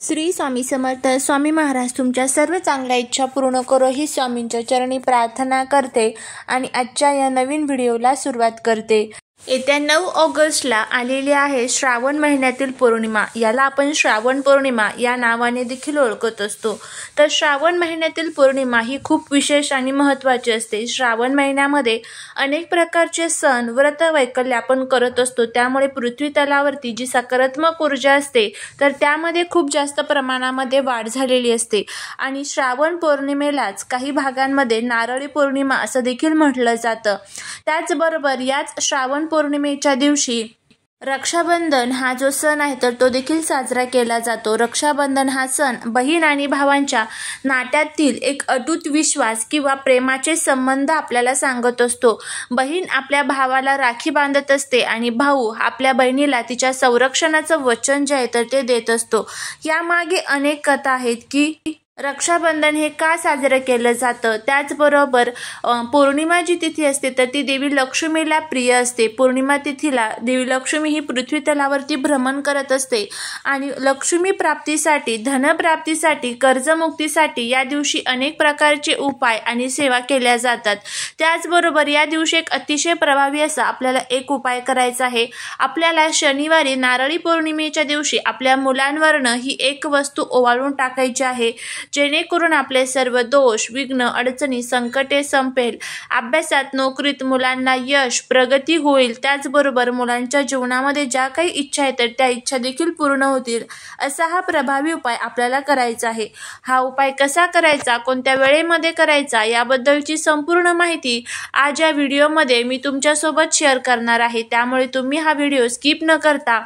श्री स्वामी समर्थ. स्वामी महाराज तुमच्या सर्व चांगल्या इच्छा पूर्ण करो ही स्वामींच्या चरणी प्रार्थना करते आणि आजच्या या नवीन व्हिडिओला सुरुवात करते. येत्या 9 ऑगस्टला आलेली आहे श्रावण महिन्यातील पौर्णिमा. याला आपण श्रावण पौर्णिमा या नावाने देखील ओळखत असतो. तर श्रावण महिन्यातील पौर्णिमा ही खूप विशेष आणि महत्त्वाची असते. श्रावण महिन्यामध्ये अनेक प्रकारचे सण व्रत वैकल्य आपण करत असतो. त्यामुळे पृथ्वी तलावरती जी सकारात्मक ऊर्जा असते तर त्यामध्ये खूप जास्त प्रमाणामध्ये वाढ झालेली असते. आणि श्रावण पौर्णिमेलाच काही भागांमध्ये नारळी पौर्णिमा असं देखील म्हटलं जातं. त्याचबरोबर याच श्रावण पौर्णिमेच्या दिवशी रक्षाबंधन हा जो सण आहे तर तो देखील साजरा केला जातो. रक्षाबंधन हा सण बहीण आणि भावांच्या नात्यातील एक अटूट विश्वास किंवा प्रेमाचे संबंध आपल्याला सांगत असतो. बहीण आपल्या भावाला राखी बांधत असते आणि भाऊ आपल्या बहिणीला तिच्या संरक्षणाचं वचन जे आहे तर ते देत असतो. यामागे अनेक कथा आहेत की रक्षाबंधन हे का साजरं केलं जातं. त्याचबरोबर पौर्णिमा जी तिथी असते तर ती देवी लक्ष्मीला प्रिय असते. पौर्णिमा तिथीला देवी लक्ष्मी ही पृथ्वी तलावरती भ्रमण करत असते आणि लक्ष्मी प्राप्तीसाठी, धनप्राप्तीसाठी, कर्जमुक्तीसाठी या दिवशी अनेक प्रकारचे उपाय आणि सेवा केल्या जातात. त्याचबरोबर या दिवशी एक अतिशय प्रभावी असा आपल्याला एक उपाय करायचा आहे. आपल्याला शनिवारी नारळी पौर्णिमेच्या दिवशी आपल्या मुलांवरनं ही एक वस्तू ओवाळून टाकायची आहे, जेणेकरून आपले सर्व दोष, विघ्न, अडचणी, संकटे संपेल. अभ्यासात, नोकरीत मुलांना यश, प्रगती होईल. त्याचबरोबर मुलांच्या जीवनामध्ये ज्या काही इच्छा आहेत तर त्या इच्छा देखील पूर्ण होतील. असा हा प्रभावी उपाय आपल्याला करायचा आहे. हा उपाय कसा करायचा, कोणत्या वेळेमध्ये करायचा याबद्दलची संपूर्ण माहिती आज या व्हिडिओमध्ये मी तुमच्यासोबत शेअर करणार आहे. त्यामुळे तुम्ही हा व्हिडिओ स्किप न करता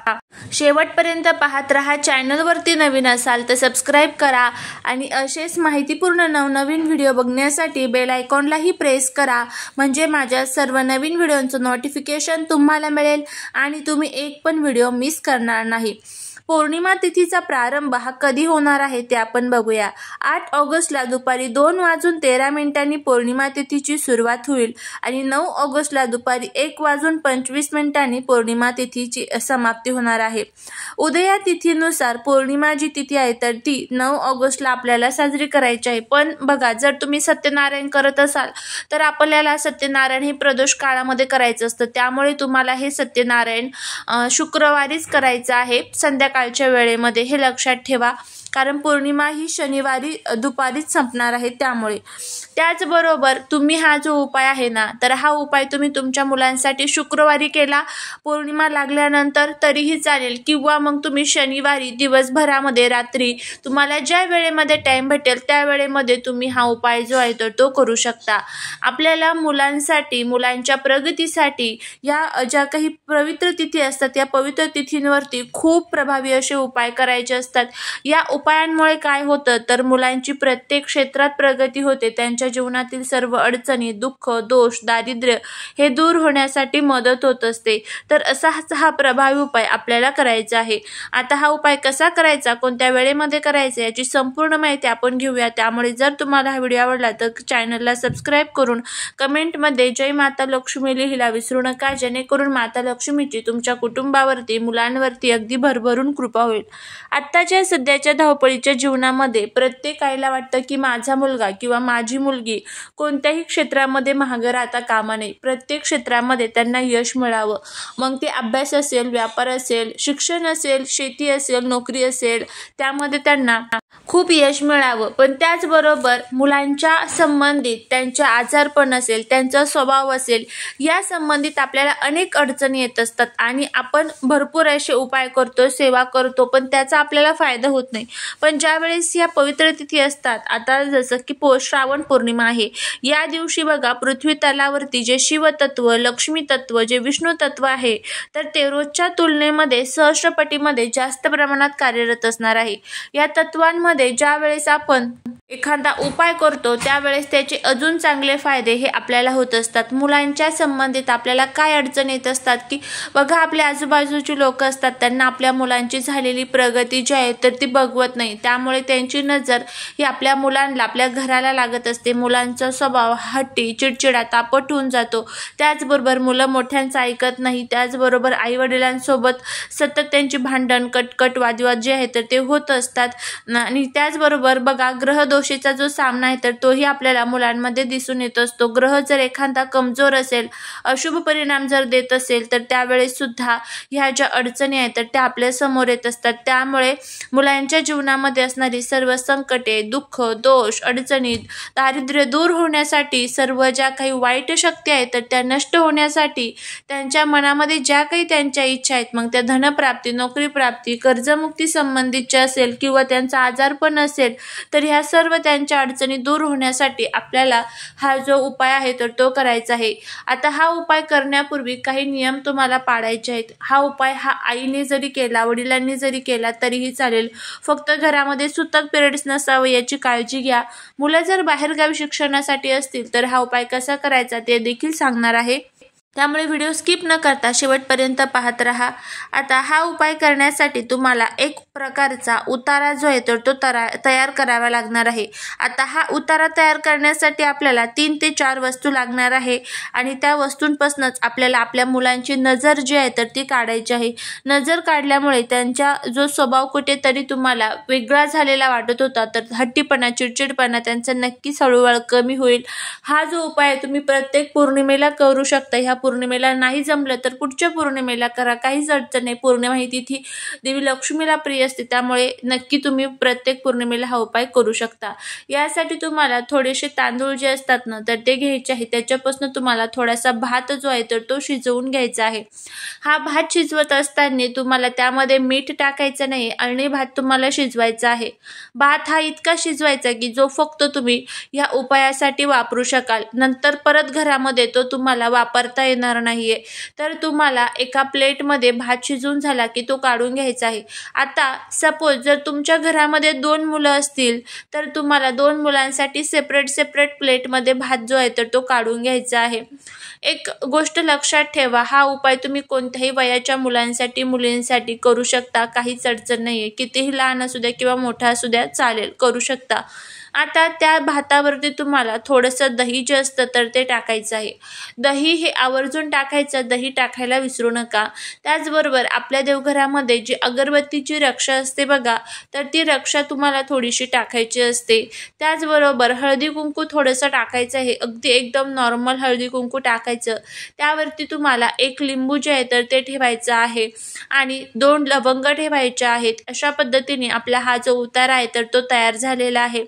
शेवटपर्यंत पाहत राहा. चॅनलवरती नवीन असाल तर सबस्क्राईब करा आणि असेच माहितीपूर्ण नवनवीन व्हिडिओ बघण्यासाठी बेल आयकॉनलाही प्रेस करा, म्हणजे माझ्या सर्व नवीन व्हिडिओंचं नोटिफिकेशन तुम्हाला मिळेल आणि तुम्ही एक पण व्हिडिओ मिस करणार नाही. पौर्णिमा तिथीचा प्रारंभ हा कधी होणार आहे ते आपण बघूया. 8 ऑगस्टला दुपारी 2:13 पौर्णिमा तिथीची सुरुवात होईल आणि 9 ऑगस्टला दुपारी 1:25 पौर्णिमा तिथीची समाप्ती होणार आहे. उदया तिथीनुसार पौर्णिमा जी तिथी आहे तर ती 9 ऑगस्टला आपल्याला साजरी करायची आहे. पण बघा, जर तुम्ही सत्यनारायण करत असाल तर आपल्याला सत्यनारायण हे प्रदोष काळामध्ये करायचं असतं. त्यामुळे तुम्हाला हे सत्यनारायण शुक्रवारीच करायचं आहे, संध्याकाळच्या वेळेमध्ये. हे लक्षात ठेवा, कारण पौर्णिमा ही शनिवारी दुपारीच संपणार आहे. त्यामुळे त्याचबरोबर तुम्ही हा जो उपाय आहे ना तर हा उपाय तुम्ही तुमच्या मुलांसाठी शुक्रवारी केला पौर्णिमा लागल्यानंतर तरीही चालेल, किंवा मग तुम्ही शनिवारी दिवसभरामध्ये रात्री तुम्हाला ज्या वेळेमध्ये टाईम भेटेल त्या वेळेमध्ये तुम्ही हा उपाय जो आहे तर तो करू शकता. आपल्याला मुलांसाठी, मुलांच्या प्रगतीसाठी या ज्या काही पवित्र तिथी असतात या पवित्र तिथींवरती खूप प्रभावी असे उपाय करायचे असतात. या उपायांमुळे काय होतं तर मुलांची प्रत्येक क्षेत्रात प्रगती होते. त्यांच्या जीवनातील सर्व अडचणी, दुःख, दोष, दारिद्र्य हे दूर होण्यासाठी मदत होत असते. तर असाच हा प्रभावी उपाय आपल्याला करायचा आहे. आता हा उपाय कसा करायचा, कोणत्या वेळेमध्ये करायचा याची संपूर्ण माहिती आपण घेऊया. त्यामुळे जर तुम्हाला हा व्हिडिओ आवडला तर चॅनलला सबस्क्राईब करून कमेंटमध्ये जय माता लक्ष्मी लिहायला विसरू नका, जेणेकरून माता लक्ष्मीची तुमच्या कुटुंबावरती, मुलांवरती अगदी भरभरून कृपा होईल. आत्ताच्या सध्याच्या धावपळीच्या जीवनामध्ये प्रत्येक आईला वाटतं की माझा मुलगा किंवा माझी मुलगी कोणत्याही क्षेत्रामध्ये मागे राहता कामा नये. प्रत्येक क्षेत्रामध्ये त्यांना यश मिळावं. मग ते अभ्यास असेल, व्यापार असेल, शिक्षण असेल, शेती असेल, नोकरी असेल, त्यामध्ये त्यांना खूप यश मिळावं. पण त्याचबरोबर मुलांच्या संबंधित त्यांच्या आजारपण असेल, त्यांचा स्वभाव असेल, या संबंधित आपल्याला अनेक अडचणी येत असतात आणि आपण भरपूर असे उपाय करतो, सेवा करतो, पण त्याचा आपल्याला फायदा होत नाही. पण ज्या वेळेस या पवित्र तिथी असतात, आता जसं की श्रावण पौर्णिमा आहे, या दिवशी बघा पृथ्वी तलावरती जे शिवतत्व, लक्ष्मी तत्व, जे विष्णू तत्व आहे तर ते रोजच्या तुलनेमध्ये सहस्त्रपटीमध्ये जास्त प्रमाणात कार्यरत असणार आहे. या तत्वांमध्ये ज्या वेळेस आपण एखादा उपाय करतो त्यावेळेस त्याचे अजून चांगले फायदे हे आपल्याला होत असतात। मुलांच्या संबंधित आपल्याला काय अडचणी येत असतात की बघा, आपल्या आजूबाजूची लोक असतात, त्यांना आपल्या मुलांची झालेली प्रगती जी आहे तर ती बघवत नाही, त्यामुळे त्यांची नजर ही आपल्या मुलांना, आपल्या घराला लागत असते। मुलांचा स्वभाव हट्टी, चिडचिडा, तापट होऊन जातो। त्याचबरोबर मुलं मोठ्यांचं ऐकत नाही, त्याचबरोबर आईवडिलांसोबत सतत त्यांची भांडण, कटकट, वादविवाद जे आहे तर ते होत असतात। आणि त्याचबरोबर बघा, ग्रहदोषीचा जो सामना आहे तर तोही आपल्याला मुलांमध्ये दिसून येत असतो। ग्रह जर एखादा कमजोर असेल, अशुभ परिणाम जर देत असेल तर त्यावेळेस सुद्धा ह्या ज्या अडचणी आहेत तर त्या आपल्या समोर येत असतात। त्यामुळे मुलांच्या जीवनामध्ये असणारी सर्व संकटे, दुःख, दोष, अडचणी, दारिद्र्य दूर होण्यासाठी, सर्व ज्या काही वाईट शक्ती आहेत तर त्या नष्ट होण्यासाठी, त्यांच्या मनामध्ये ज्या काही त्यांच्या इच्छा आहेत, मग त्या धनप्राप्ती, नोकरी प्राप्ती, कर्जमुक्ती संबंधितच्या असेल किंवा त्यांचा आजारपण असेल, तर ह्या सर्व त्यांच्या अडचणी दूर होण्यासाठी आपल्याला हा जो उपाय आहे तर तो करायचा आहे। आता हा उपाय करण्यापूर्वी काही नियम तुम्हाला पाळायचे आहेत। हा उपाय आईने जरी केला, वडिलांनी जरी केला तरीही चालेल, फक्त घरामध्ये सुतक पिरियड्स नसावं याची काळजी घ्या। मुलं जर बाहेरगावी शिक्षणासाठी असतील तर हा उपाय कसा करायचा ते देखील सांगणार आहे, त्यामुळे व्हिडिओ स्किप न करता शेवटपर्यंत पाहत रहा। आता हा उपाय करण्यासाठी तुम्हाला एक प्रकारचा उतारा जो आहे तर तो तयार करावा लागणार आहे। आता हा उतारा तयार करण्यासाठी आपल्याला 3 ते 4 वस्तू लागणार आहे आणि त्या वस्तूंपासूनच आपल्याला आपल्या मुलांची नजर जी आहे तर ती काढायची आहे। नजर काढल्यामुळे त्यांचा जो स्वभाव कुठेतरी तुम्हाला वेगळा झालेला वाटत होता तर हट्टीपणा, चिडचिडपणा त्यांचा नक्कीच हळूहळू कमी होईल। हा जो उपाय तुम्ही प्रत्येक पौर्णिमेला करू शकता। ह्या पौर्णिमेला नाही जमलं तर पुढच्या पौर्णिमेला करा, काहीच अडचण नाही। पौर्णिमा ही तिथी देवी लक्ष्मीला प्रिय असते, त्यामुळे नक्की तुम्ही प्रत्येक पौर्णिमेला हा उपाय करू शकता। यासाठी तुम्हाला थोडेसे तांदूळ जे असतात ना तर ते घ्यायचे आहे। त्याच्यापासून तुम्हाला थोडासा भात जो आहे तर तो शिजवून घ्यायचा आहे। हा भात शिजवत असताना तुम्हाला त्यामध्ये मीठ टाकायचं नाही आणि भात तुम्हाला शिजवायचा आहे। भात हा इतका शिजवायचा की जो फक्त तुम्ही या उपायासाठी वापरू शकाल, नंतर परत घरामध्ये तो तुम्हाला वापरता येणार नाहीये। तर तुम्हाला एका प्लेटमध्ये भात शिजून झाला की तो काढून घ्यायचा आहे। आता सपोज जर तुमच्या घरामध्ये 2 मुलं असतील तर तुम्हाला 2 मुलांसाठी सेपरेट प्लेटमध्ये भात जो आहे तर तो काढून घ्यायचा आहे। एक गोष्ट लक्षात ठेवा, हा उपाय तुम्ही कोणत्याही वयाच्या मुलांसाठी, मुलींसाठी करू शकता, काहीच अडचण नाहीये। कितीही लहान असू द्या किंवा मोठा असू द्या चालेल, करू शकता। आता त्या भातावरती तुम्हाला थोडंसं दही जे असतं तर ते टाकायचं आहे। दही हे आवर्जून टाकायचं, दही टाकायला विसरू नका। त्याचबरोबर आपल्या देवघरामध्ये जी अगरबत्तीची रक्षा असते बघा, तर ती रक्षा तुम्हाला थोडीशी टाकायची असते। त्याचबरोबर हळदी कुंकू थोडंसं टाकायचं आहे, अगदी एकदम नॉर्मल हळदी कुंकू टाकायचं। त्यावरती तुम्हाला 1 लिंबू जे आहे तर ते ठेवायचं आहे आणि 2 लवंग ठेवायचे आहेत। अशा पद्धतीने आपला हा जो उतारा आहे तर तो तयार झालेला आहे।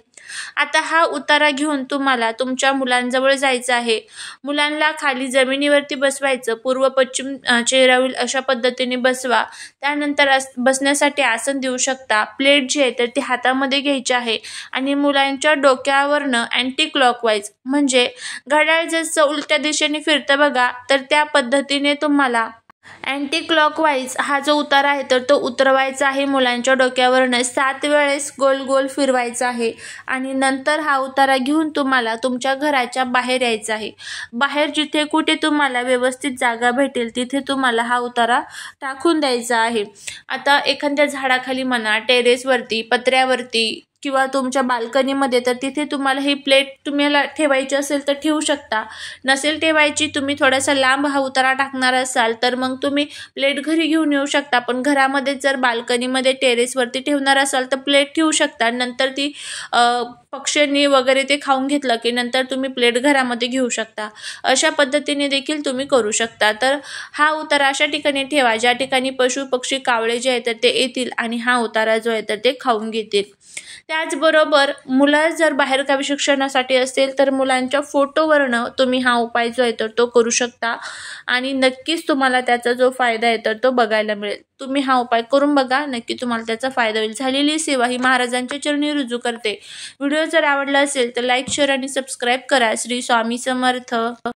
आता हा उतारा घेऊन तुम्हाला तुमच्या मुलांजवळ जायचं आहे। मुलांना खाली जमिनीवरती बसवायचं, पूर्व पश्चिम चेहरा होईल अशा पद्धतीने बसवा। त्यानंतर बसण्यासाठी आसन देऊ शकता। प्लेट जी आहे तर ती हातामध्ये घ्यायची आहे आणि मुलांच्या डोक्यावरनं अँटी क्लॉकवाईज म्हणजे घड्याळ जसं उलट्या दिशेने फिरतं बघा, तर त्या पद्धतीने तुम्हाला अँटी क्लॉकवाईज हा जो उतारा आहे तर तो उतरवायचा आहे। मुलांच्या डोक्यावरनं 7 वेळेस गोल गोल फिरवायचा आहे आणि नंतर हा उतारा घेऊन तुम्हाला तुमच्या घराच्या बाहेर यायचं आहे। बाहेर जिथे कुठे तुम्हाला व्यवस्थित जागा भेटेल तिथे तुम्हाला हा उतारा टाकून द्यायचा आहे। आता एखाद्या झाडाखाली म्हणा, टेरेसवरती, पत्र्यावरती किंवा तुमच्या बाल्कनीमध्ये, तर तिथे तुम्हाला ही प्लेट तुम्हाला ठेवायची असेल तर ठेवू शकता। नसेल ठेवायची, तुम्ही थोडासा लांब हा उतारा टाकणार असाल तर मग तुम्ही प्लेट घरी घेऊन येऊ शकता। पण घरामध्ये जर बाल्कनीमध्ये, टेरेसवरती ठेवणार असाल तर प्लेट ठेवू शकता। नंतर ती पक्ष्यांनी वगैरे ते खाऊन घेतलं की नंतर तुम्ही प्लेट घरामध्ये घेऊ शकता। अशा पद्धतीने देखील तुम्ही करू शकता। तर हा उतारा अशा ठिकाणी ठेवा ज्या ठिकाणी पशु पक्षी, कावळे जे आहेत तर ते येतील आणि हा उतारा जो आहे तर ते खाऊन घेतील। त्याचबरोबर मुलं जर बाहेरगावी शिक्षणासाठी असेल तर मुलांच्या फोटोवरनं तुम्ही हा उपाय जो आहे तर तो करू शकता आणि नक्कीच तुम्हाला त्याचा जो फायदा आहे तर तो बघायला मिळेल। तुम्ही हा उपाय करून बघा, नक्की तुम्हाला त्याचा फायदा होईल। झालेली सेवा ही महाराजांच्या चरणी रुजू करते। व्हिडिओ जर आवडला असेल तर लाईक, शेअर आणि सबस्क्राईब करा। श्री स्वामी समर्थ।